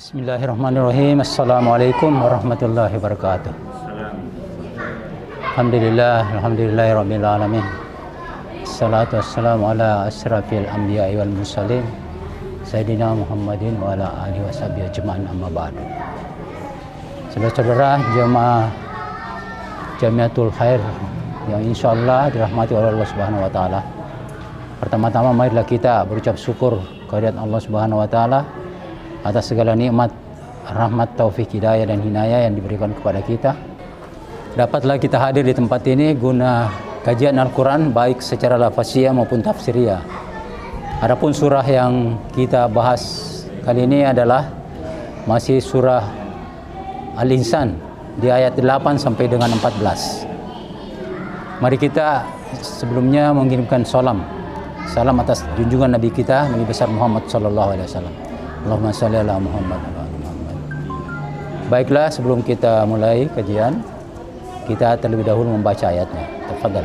Bismillahirrahmanirrahim. Assalamualaikum warahmatullahi wabarakatuh. Alhamdulillahirabbil alamin. Assalatu wassalamu ala asyrafil anbiya'i wal mursalin Sayyidina Muhammadin wa ala alihi washabihi ajma'in, amma ba'du. Saudara-saudara jemaah Jamiatul Khair yang insyaallah dirahmati oleh Allah Subhanahu wa taala. Pertama-tama marilah kita berucap syukur kehadirat Allah Subhanahu wa taala atas segala nikmat, rahmat, taufik, hidayah dan hinayah yang diberikan kepada kita. Dapatlah kita hadir di tempat ini guna kajian Al-Quran baik secara lafaziyah maupun tafsiriyah. Adapun surah yang kita bahas kali ini adalah masih surah Al-Insan di ayat 8 sampai dengan 14. Mari kita sebelumnya mengirimkan salam atas junjungan Nabi kita, Nabi besar Muhammad sallallahu alaihi wasallam. Allahumma shalli ala Muhammad wa ala Muhammad. Baiklah, sebelum kita mulai kajian, kita terlebih dahulu membaca ayatnya. Tafadhal.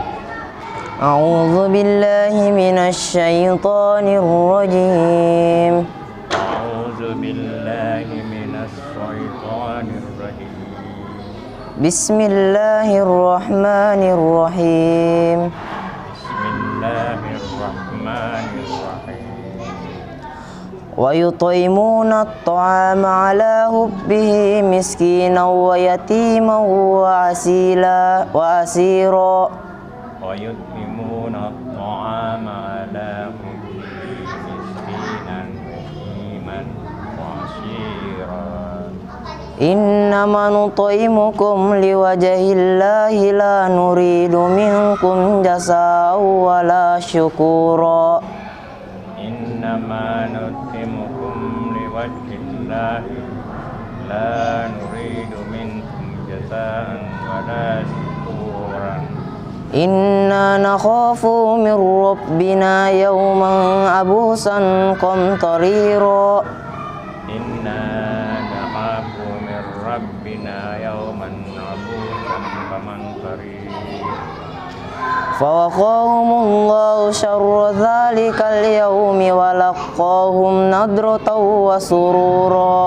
A'udzu billahi minasy syaithanir rajim. A'udzu billahi minasy syaithanir rajim. Bismillahirrahmanirrahim. Bismillahirrahmanirrahim. وَيُطْعِمُونَ الطَّعَامَ عَلَى حُبِّهِ مِسْكِينًا وَيَتِيمًا وَأَسِيرًا وَيُطْعِمُونَ الطَّعَامَ عَلَى حُبِّهِ مِسْكِينًا وَيَتِيمًا وَأَسِيرًا إِنَّمَا نُطْعِمُكُمْ لِوَجْهِ اللَّهِ لَا نُرِيدُ مِنكُمْ جَزَاءً وَلَا شُكُورًا إنما نطعمكم لوجه الله لا نريد منكم جزاء ولا شكورا إنا نخاف من ربنا يوما عبوسا قمطريرا إنا نخاف من ربنا يوما عبوسا قمطريرا فوقاهم الله شر ذلك اليوم ولقاهم نضرة وسرورا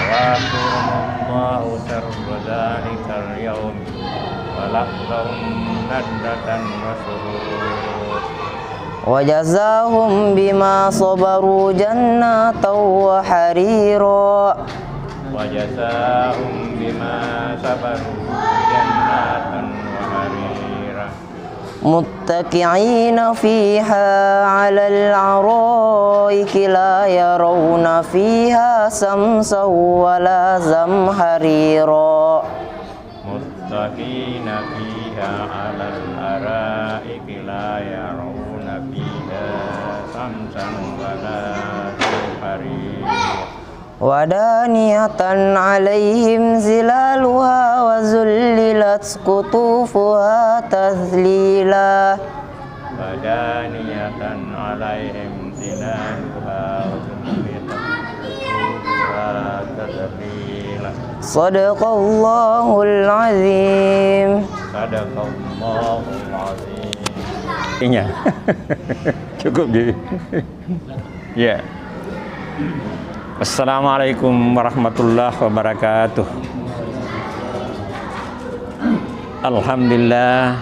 ووقاهم الله شر ذلك اليوم ولقاهم نضرة وسرورا وجزاهم بما صبروا جنة وحريرا وجزاهم بما صبروا جنات وحريرا متكئين فيها على الأرائك لا يرون فيها شمسا ولا زمهريرا متكئين فيها على الأرائك لا يرون فيها شمسا ولا زمهريرا ودانية عليهم ظلالها وذللت قطوفها تذليلا ودانية عليهم ظلالها وذللت قطوفها تذليلا صدق الله العظيم. صدق الله العظيم. Iya. Cukup di. Ya. Assalamualaikum warahmatullahi wabarakatuh. Alhamdulillah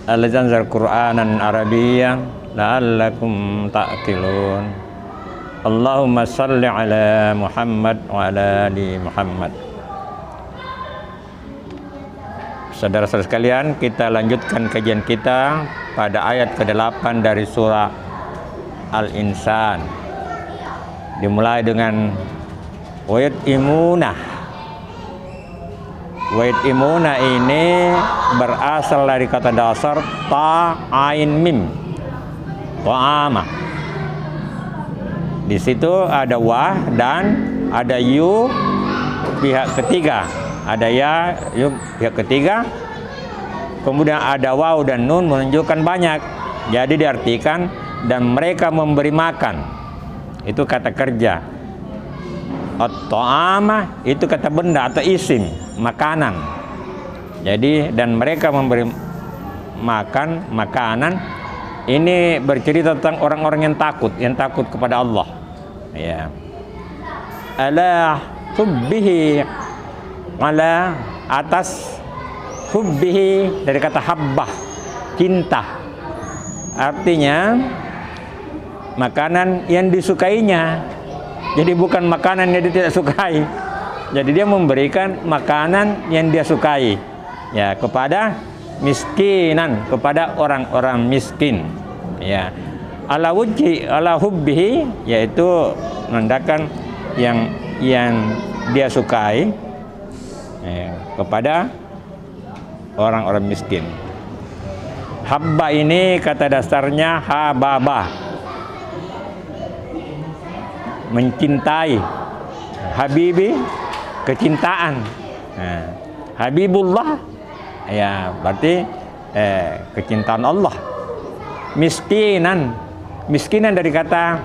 allazi anzala Qur'anan Arabiyyan la'allakum ta'qilun. Allahumma shalli ala Muhammad wa ala ali Muhammad. Saudara-saudara sekalian, kita lanjutkan kajian kita pada ayat ke-8 dari surah Al-Insan. Dimulai dengan wayat imuna. Wayat imuna ini berasal dari kata dasar ta ain mim, ta'ama. Di situ ada wah dan ada yu pihak ketiga, ada ya yu pihak ketiga. Kemudian ada waw dan nun menunjukkan banyak. Jadi diartikan dan mereka memberi makan. Itu kata kerja. At-ta'ama itu kata benda atau isim, makanan. Jadi dan mereka memberi makan makanan. Ini bercerita tentang orang-orang yang takut kepada Allah. Ya. ala hubbihi, ala atas hubbihi dari kata habbah, cinta. Artinya makanan yang disukainya. Jadi bukan makanan yang dia tidak sukai. Jadi dia memberikan makanan yang dia sukai ya kepada miskinan, kepada orang-orang miskin ya. Ala wujhi ala hubbihi, yaitu menandakan yang dia sukai ya, kepada orang-orang miskin. Habba ini kata dasarnya hababa, mencintai. Habibi, kecintaan. Nah, Habibullah ya berarti kecintaan Allah. Miskinan, miskinan dari kata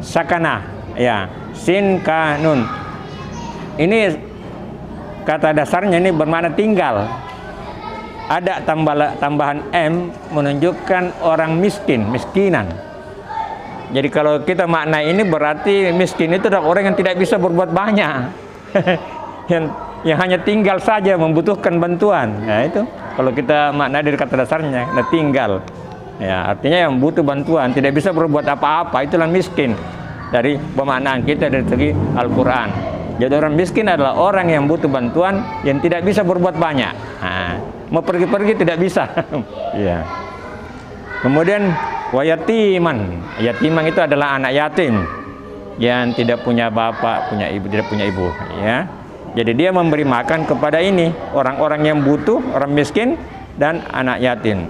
sakana ya, sin ka nun. Ini kata dasarnya ini bermakna tinggal. Ada tambahan M menunjukkan orang miskin, miskinan. Jadi kalau kita makna ini berarti miskin itu adalah orang yang tidak bisa berbuat banyak. yang hanya tinggal saja membutuhkan bantuan. Ya itu kalau kita makna dari kata dasarnya, nah tinggal. Ya, artinya yang butuh bantuan, tidak bisa berbuat apa-apa, itulah miskin. Dari pemaknaan kita dari segi Al-Qur'an. Jadi orang miskin adalah orang yang butuh bantuan, yang tidak bisa berbuat banyak. Nah, mau pergi-pergi tidak bisa. Ya. Kemudian wayatiman, yatiman itu adalah anak yatim yang tidak punya bapak, punya ibu, tidak punya ibu ya. Jadi dia memberi makan kepada ini orang-orang yang butuh, orang miskin dan anak yatim.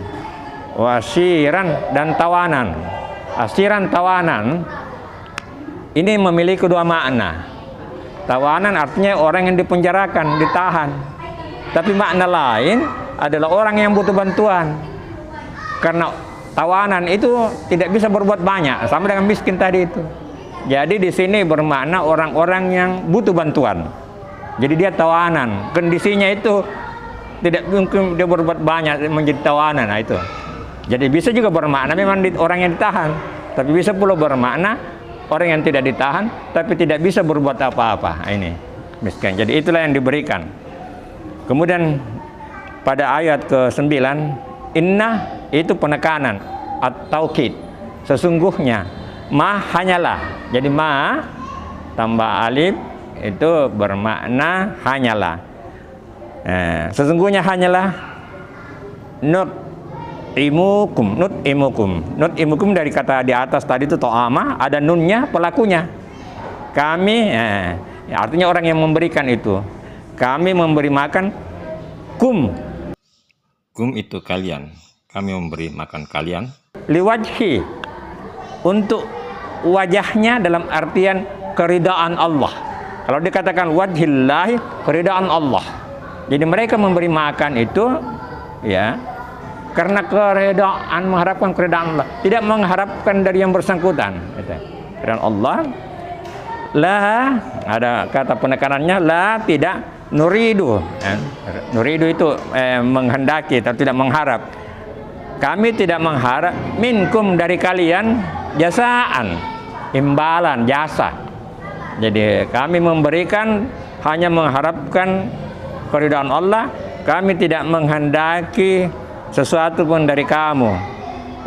Wasiran dan tawanan. Asiran, tawanan ini memiliki kedua makna. Tawanan artinya orang yang dipenjarakan, ditahan. Tapi makna lain adalah orang yang butuh bantuan. Karena tawanan itu tidak bisa berbuat banyak, sama dengan miskin tadi itu. Jadi di sini bermakna orang-orang yang butuh bantuan. Jadi dia tawanan. Kondisinya itu tidak mungkin dia berbuat banyak menjadi tawanan. Nah itu. Jadi bisa juga bermakna memang orang yang ditahan, tapi bisa pula bermakna orang yang tidak ditahan, tapi tidak bisa berbuat apa-apa. Nah, ini miskin. Jadi itulah yang diberikan. Kemudian pada ayat ke-9, inna itu penekanan at-taukid, sesungguhnya, ma hanyalah. Jadi ma tambah alif itu bermakna hanyalah. Sesungguhnya hanyalah nut imukum dari kata di atas tadi itu to'ama, ada nunnya pelakunya. Kami artinya orang yang memberikan itu. Kami memberi makan kum itu kalian. Kami memberi makan kalian liwajhi, untuk wajahnya dalam artian keridaan Allah. Kalau dikatakan wajhillahi, keridaan Allah. Jadi mereka memberi makan itu ya karena keridaan, mengharapkan keridaan Allah, tidak mengharapkan dari yang bersangkutan. Keridaan Allah. La, ada kata penekanannya, la, tidak, nuridu. Nuridu itu menghendaki atau tidak mengharap. Kami tidak mengharap minkum dari kalian jasaan, imbalan, jasa. Jadi kami memberikan hanya mengharapkan keridaan Allah. Kami tidak menghendaki sesuatu pun dari kamu.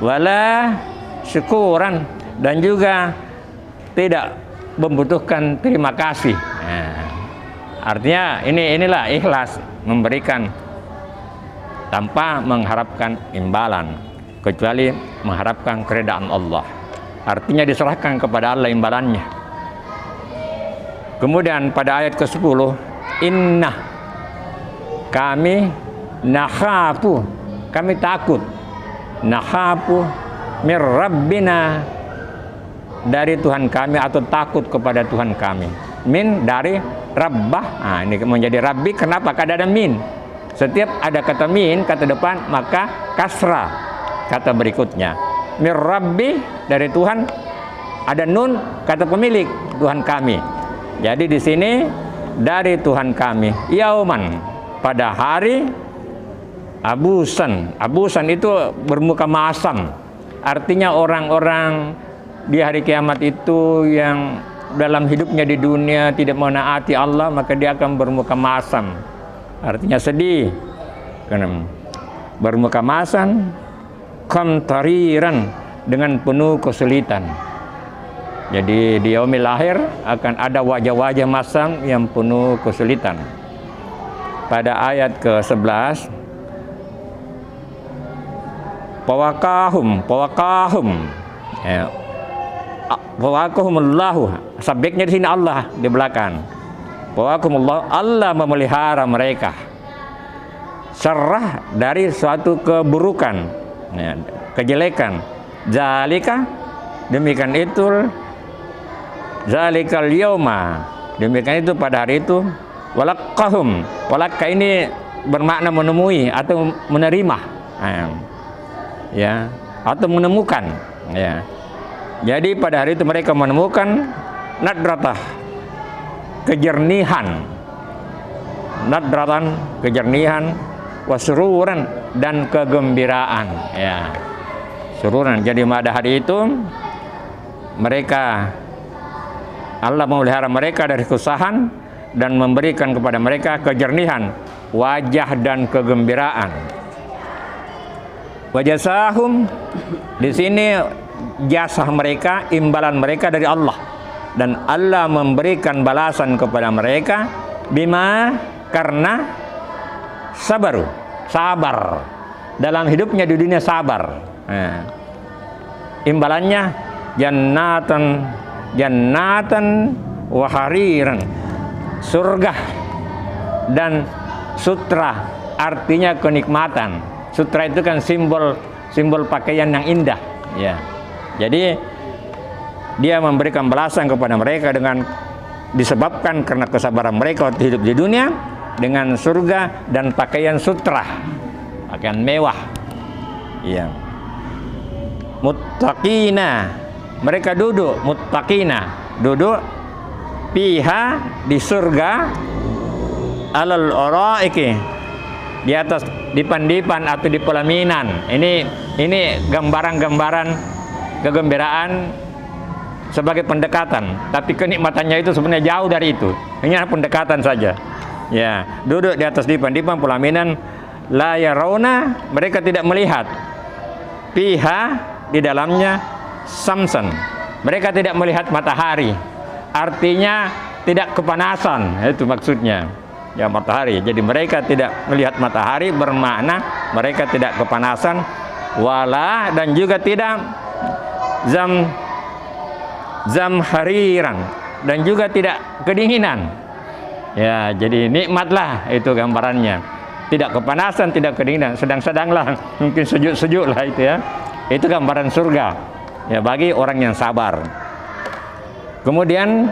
Wala syukuran, dan juga tidak membutuhkan terima kasih. Artinya inilah ikhlas, memberikan tanpa mengharapkan imbalan, kecuali mengharapkan keridaan Allah. Artinya diserahkan kepada Allah imbalannya. Kemudian pada ayat ke-10, inna, kami nakhafu, kami takut, nakhafu mir rabbina, dari Tuhan kami, atau takut kepada Tuhan kami. Min dari rabbah. Nah, ini menjadi rabbi. Kenapa? Karena ada min. Setiap ada kata min, kata depan, maka kasrah kata berikutnya. Mir rabbi dari Tuhan, ada nun kata pemilik, Tuhan kami. Jadi di sini dari Tuhan kami. Yauman, pada hari abusan. Abusan itu bermuka masam. Artinya orang-orang di hari kiamat itu yang dalam hidupnya di dunia tidak menaati Allah, maka dia akan bermuka masam. Artinya sedih. Bermuka masam, kamtariran, dengan penuh kesulitan. Jadi di yaumil akhir akan ada wajah-wajah masam yang penuh kesulitan. Pada ayat ke-11, Pawakahum, ya. Pawakahumullahu, subjeknya di sini Allah di belakang. Pawakahumullahu, Allah memelihara mereka. Serah dari suatu keburukan, ya, kejelekan. Zalika, demikian itu. Zalikal yauma, demikian itu pada hari itu. Walakahum, walakah ini bermakna menemui atau menerima, ya, atau menemukan, ya. Jadi pada hari itu mereka menemukan nadratah, kejernihan, nadratan, kejernihan, wasruran, dan kegembiraan, ya, sururan. Jadi pada hari itu mereka, Allah memelihara mereka dari kesusahan dan memberikan kepada mereka kejernihan wajah dan kegembiraan. Wajasahum, di sini jasa mereka, imbalan mereka dari Allah, dan Allah memberikan balasan kepada mereka bima, karena sabar dalam hidupnya di dunia, sabar. Imbalannya jannatan wa hariran, surga dan sutra, artinya kenikmatan. Sutra itu kan simbol pakaian yang indah, ya. Jadi dia memberikan balasan kepada mereka dengan disebabkan karena kesabaran mereka waktu hidup di dunia, dengan surga dan pakaian sutra, pakaian mewah, ya. Muttaqina, mereka duduk, muttaqina, duduk piha, di surga, alal araiki, di atas dipan-dipan atau di pelaminan. Ini gambaran-gambaran kegembiraan sebagai pendekatan, tapi kenikmatannya itu sebenarnya jauh dari itu. Ini pendekatan saja. Ya, duduk di atas dipan-dipan pelaminan, la yarawna, mereka tidak melihat, piha, di dalamnya, samsan, mereka tidak melihat matahari. Artinya tidak kepanasan, itu maksudnya. Ya, matahari. Jadi mereka tidak melihat matahari, bermakna mereka tidak kepanasan, wala, dan juga tidak zamhariran, dan juga tidak kedinginan. Ya, jadi nikmatlah itu gambarannya. Tidak kepanasan, tidak kedinginan, sedang-sedanglah, mungkin sejuk-sejuk lah itu, ya. Itu gambaran surga, ya, bagi orang yang sabar. Kemudian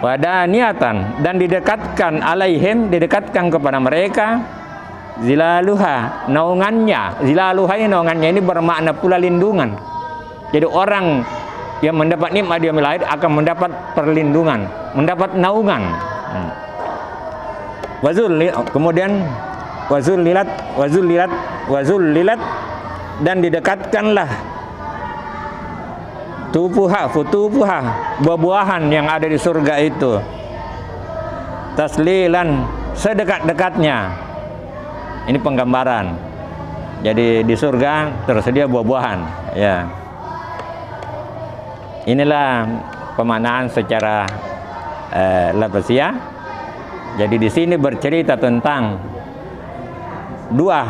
wadaniatan, dan didekatkan alaihim, didekatkan kepada mereka, zilaluha, naungannya. Zilaluha ini naungannya, ini bermakna pula lindungan. Jadi orang yang mendapat nikmat di yaumil akhir akan mendapat perlindungan, mendapat naungan. Kemudian wazullilat, dan didekatkanlah futupuha, buah-buahan yang ada di surga itu, taslilan, sedekat-dekatnya. Ini penggambaran. Jadi di surga tersedia buah-buahan, ya. Inilah pemaknaan secara lafaziyah. Jadi di sini bercerita tentang dua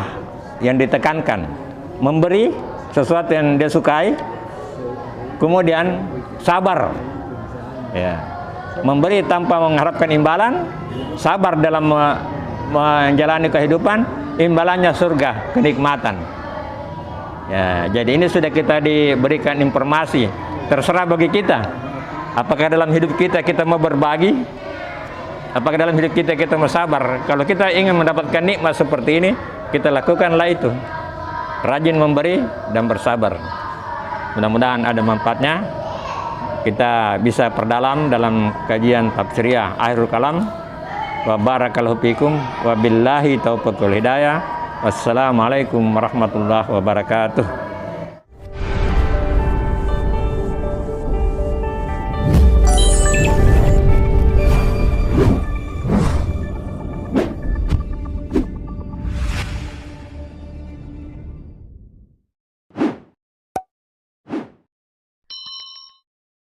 yang ditekankan: memberi sesuatu yang dia sukai, kemudian sabar, ya. Memberi tanpa mengharapkan imbalan, sabar dalam menjalani kehidupan, imbalannya surga, kenikmatan. Ya, jadi ini sudah kita diberikan informasi. Terserah bagi kita, apakah dalam hidup kita mau berbagi, apakah dalam hidup kita mau sabar. Kalau kita ingin mendapatkan nikmat seperti ini, kita lakukanlah itu, rajin memberi dan bersabar. Mudah-mudahan ada manfaatnya. Kita bisa perdalam dalam kajian tafsiriyah Akhirul Kalam. Wa barakallahu fikum wa billahi taufiqul hidayah. Wassalamualaikum warahmatullahi wabarakatuh.